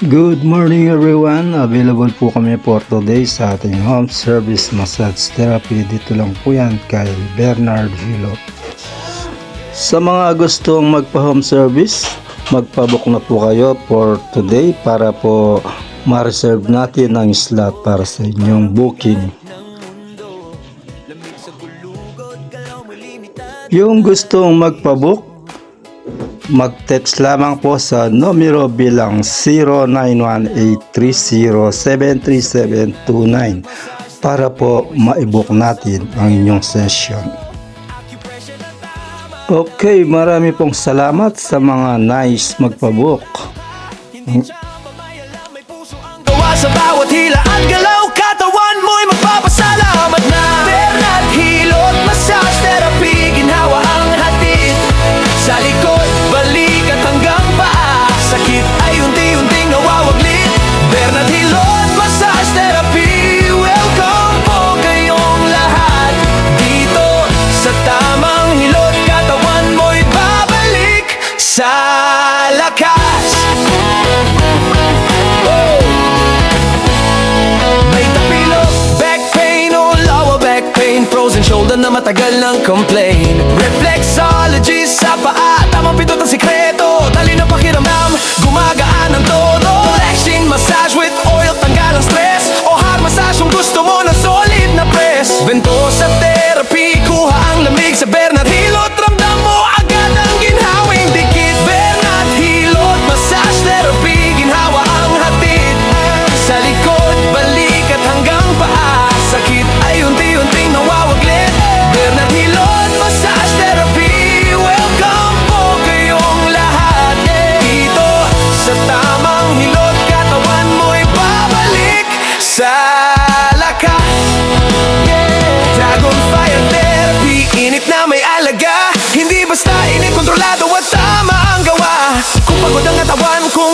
Good morning everyone, available po kami for today sa ating home service massage therapy. Dito lang po yan kay Bernard Hilot. Sa mga gustong magpa home service, magpabook na po kayo for today para po ma-reserve natin ang slot para sa inyong booking. Yung gustong magpabook, mag-text lamang po sa numero bilang 0918307729 para po ma-book natin ang inyong session. Okay, marami pong salamat sa mga nice magpabook. Sa bawat hila at galaw, katawan mo'y magpapasalamat na. Bernard Hilot Massage Therapy, ginhawa ang hatid sa likod, balikat hanggang paa. Sakit ay unti-unting nawawaglit. Bernard Hilot Massage Therapy, welcome po kayong lahat dito sa tamang hilot. Katawan mo'y babalik sa lakas. Frozen shoulder na matagal ng complain. Reflexology sa paa, tamang pindot ang sikreto. Dali na pakiramdam, gumagaan ang todo. Relaxing massage with oil, tanggal ang stress. O hard massage kung gusto mo na solid na press. Ventosa therapy, kuha ang lamig sa Bernard Hilot. Ramdam mo agad ang ginhawing dikit. Bernard Hilot Massage Therapy, ginhawa ang hatid sa likod, balikat hanggang paa. Sakit ay unti-unting nawawaglit. Bernard Hilot Massage Therapy, welcome po kayong lahat dito sa tamang hilot. Katawan mo'y babalik sa lakas. Dragon Fire Therapy, init na may alaga. Hindi basta init, kontrolado at tama ang gawa. Kung pagod ang katawan, kung